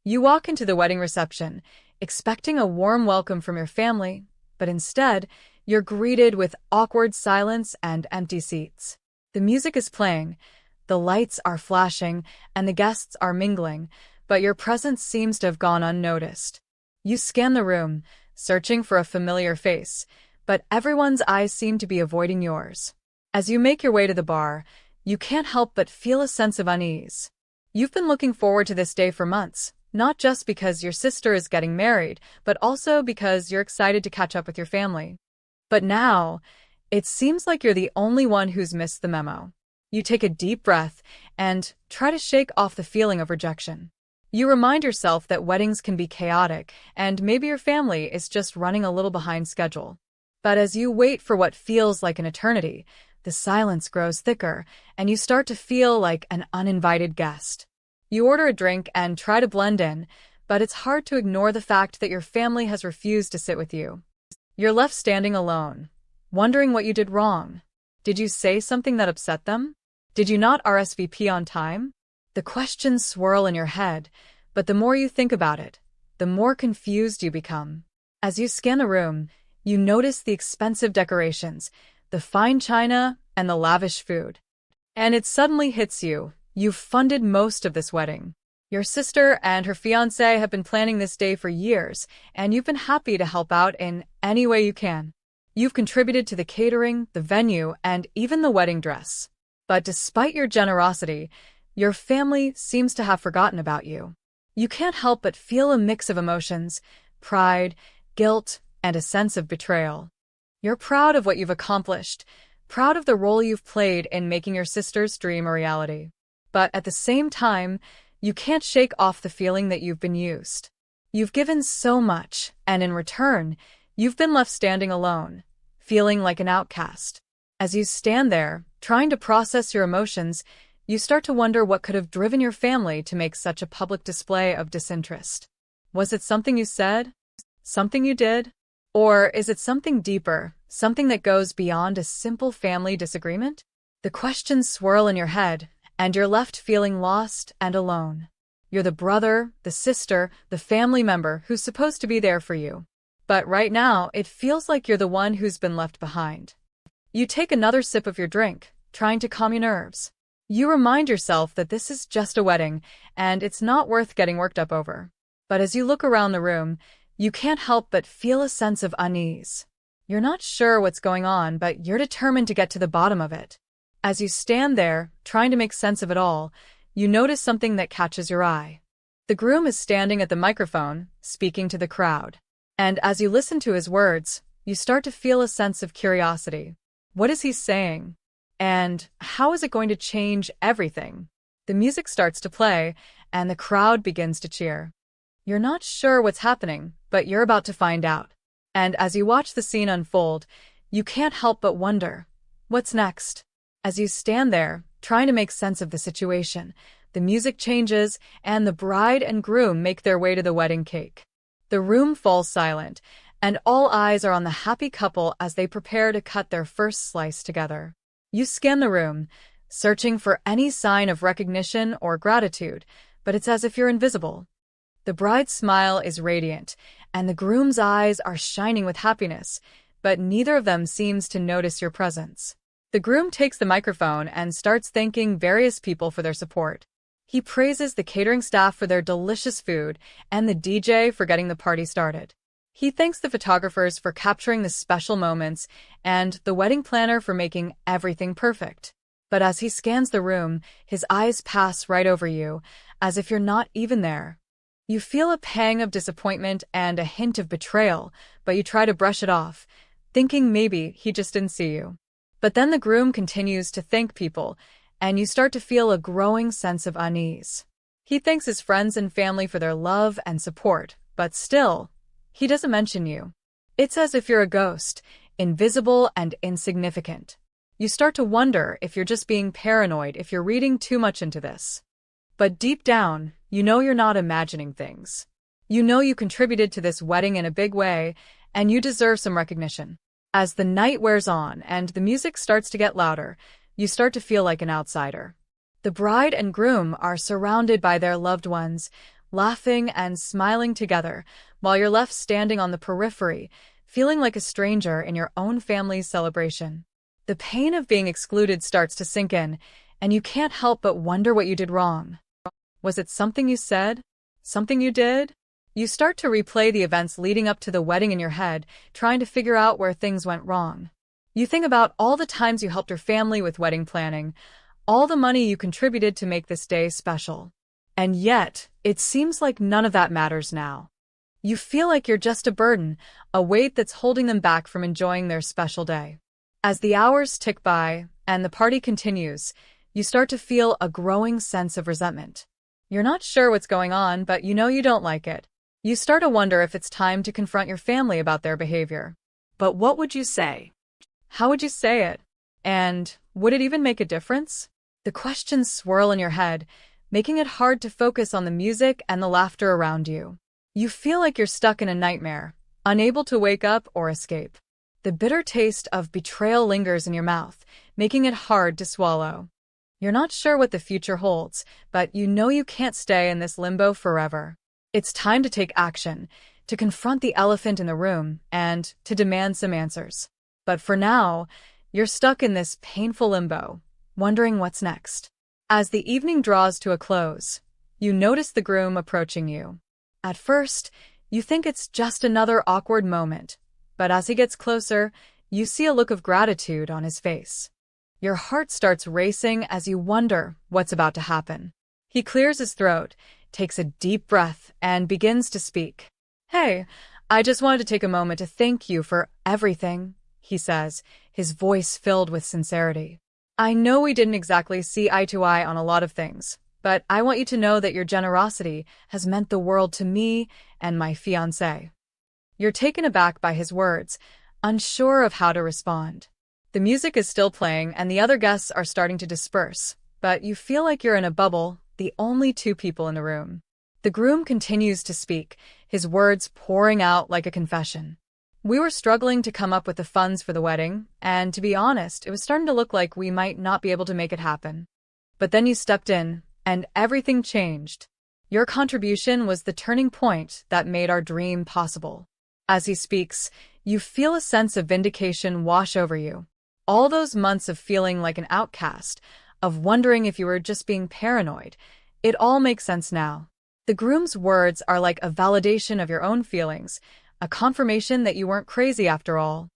You walk into the wedding reception, expecting a warm welcome from your family, but instead, you're greeted with awkward silence and empty seats. The music is playing, the lights are flashing, and the guests are mingling, but your presence seems to have gone unnoticed. You scan the room, searching for a familiar face, but everyone's eyes seem to be avoiding yours. As you make your way to the bar, you can't help but feel a sense of unease. You've been looking forward to this day for months, not just because your sister is getting married, but also because you're excited to catch up with your family. But now, it seems like you're the only one who's missed the memo. You take a deep breath and try to shake off the feeling of rejection. You remind yourself that weddings can be chaotic, and maybe your family is just running a little behind schedule. But as you wait for what feels like an eternity, the silence grows thicker, and you start to feel like an uninvited guest. You order a drink and try to blend in, but it's hard to ignore the fact that your family has refused to sit with you. You're left standing alone, wondering what you did wrong. Did you say something that upset them? Did you not RSVP on time? The questions swirl in your head, but the more you think about it, the more confused you become. As you scan the room, you notice the expensive decorations, the fine china, and the lavish food. And it suddenly hits you. You've funded most of this wedding. Your sister and her fiancé have been planning this day for years, and you've been happy to help out in any way you can. You've contributed to the catering, the venue, and even the wedding dress. But despite your generosity, your family seems to have forgotten about you. You can't help but feel a mix of emotions: pride, guilt, and a sense of betrayal. You're proud of what you've accomplished, proud of the role you've played in making your sister's dream a reality. But at the same time, you can't shake off the feeling that you've been used. You've given so much, and in return, you've been left standing alone, feeling like an outcast. As you stand there, trying to process your emotions, you start to wonder what could have driven your family to make such a public display of disinterest. Was it something you said? Something you did? Or is it something deeper, something that goes beyond a simple family disagreement? The questions swirl in your head, and you're left feeling lost and alone. You're the brother, the sister, the family member who's supposed to be there for you. But right now, it feels like you're the one who's been left behind. You take another sip of your drink, trying to calm your nerves. You remind yourself that this is just a wedding, and it's not worth getting worked up over. But as you look around the room, you can't help but feel a sense of unease. You're not sure what's going on, but you're determined to get to the bottom of it. As you stand there, trying to make sense of it all, you notice something that catches your eye. The groom is standing at the microphone, speaking to the crowd. And as you listen to his words, you start to feel a sense of curiosity. What is he saying? And how is it going to change everything? The music starts to play, and the crowd begins to cheer. You're not sure what's happening, but you're about to find out. And as you watch the scene unfold, you can't help but wonder, what's next? As you stand there, trying to make sense of the situation, the music changes, and the bride and groom make their way to the wedding cake. The room falls silent, and all eyes are on the happy couple as they prepare to cut their first slice together. You scan the room, searching for any sign of recognition or gratitude, but it's as if you're invisible. The bride's smile is radiant, and the groom's eyes are shining with happiness, but neither of them seems to notice your presence. The groom takes the microphone and starts thanking various people for their support. He praises the catering staff for their delicious food and the DJ for getting the party started. He thanks the photographers for capturing the special moments and the wedding planner for making everything perfect. But as he scans the room, his eyes pass right over you, as if you're not even there. You feel a pang of disappointment and a hint of betrayal, but you try to brush it off, thinking maybe he just didn't see you. But then the groom continues to thank people, and you start to feel a growing sense of unease. He thanks his friends and family for their love and support, but still, he doesn't mention you. It's as if you're a ghost, invisible and insignificant. You start to wonder if you're just being paranoid, if you're reading too much into this. But deep down, you know you're not imagining things. You know you contributed to this wedding in a big way, and you deserve some recognition. As the night wears on and the music starts to get louder, you start to feel like an outsider. The bride and groom are surrounded by their loved ones, laughing and smiling together, while you're left standing on the periphery, feeling like a stranger in your own family's celebration. The pain of being excluded starts to sink in, and you can't help but wonder what you did wrong. Was it something you said? Something you did? You start to replay the events leading up to the wedding in your head, trying to figure out where things went wrong. You think about all the times you helped your family with wedding planning, all the money you contributed to make this day special. And yet, it seems like none of that matters now. You feel like you're just a burden, a weight that's holding them back from enjoying their special day. As the hours tick by and the party continues, you start to feel a growing sense of resentment. You're not sure what's going on, but you know you don't like it. You start to wonder if it's time to confront your family about their behavior. But what would you say? How would you say it? And would it even make a difference? The questions swirl in your head, making it hard to focus on the music and the laughter around you. You feel like you're stuck in a nightmare, unable to wake up or escape. The bitter taste of betrayal lingers in your mouth, making it hard to swallow. You're not sure what the future holds, but you know you can't stay in this limbo forever. It's time to take action, to confront the elephant in the room, and to demand some answers. But for now, you're stuck in this painful limbo, wondering what's next. As the evening draws to a close, you notice the groom approaching you. At first, you think it's just another awkward moment, but as he gets closer, you see a look of gratitude on his face. Your heart starts racing as you wonder what's about to happen. He clears his throat, takes a deep breath, and begins to speak. "Hey, I just wanted to take a moment to thank you for everything," he says, his voice filled with sincerity. "I know we didn't exactly see eye to eye on a lot of things, but I want you to know that your generosity has meant the world to me and my fiancé." You're taken aback by his words, unsure of how to respond. The music is still playing and the other guests are starting to disperse, but you feel like you're in a bubble, the only two people in the room. The groom continues to speak, his words pouring out like a confession. "We were struggling to come up with the funds for the wedding, and to be honest, it was starting to look like we might not be able to make it happen. But then you stepped in, and everything changed. Your contribution was the turning point that made our dream possible." As he speaks, you feel a sense of vindication wash over you. All those months of feeling like an outcast, of wondering if you were just being paranoid, it all makes sense now. The groom's words are like a validation of your own feelings, a confirmation that you weren't crazy after all.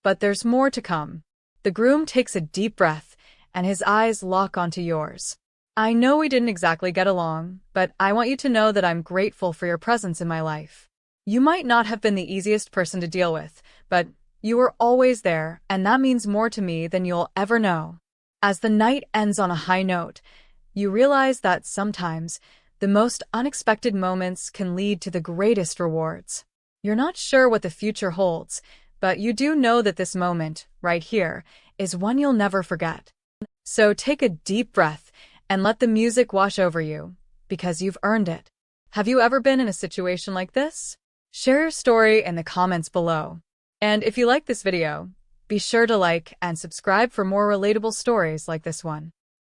But there's more to come. The groom takes a deep breath, and his eyes lock onto yours. "I know we didn't exactly get along, but I want you to know that I'm grateful for your presence in my life. You might not have been the easiest person to deal with, but you were always there, and that means more to me than you'll ever know." As the night ends on a high note, you realize that sometimes the most unexpected moments can lead to the greatest rewards. You're not sure what the future holds, but you do know that this moment, right here, is one you'll never forget. So take a deep breath and let the music wash over you, because you've earned it. Have you ever been in a situation like this? Share your story in the comments below. And if you like this video, be sure to like and subscribe for more relatable stories like this one.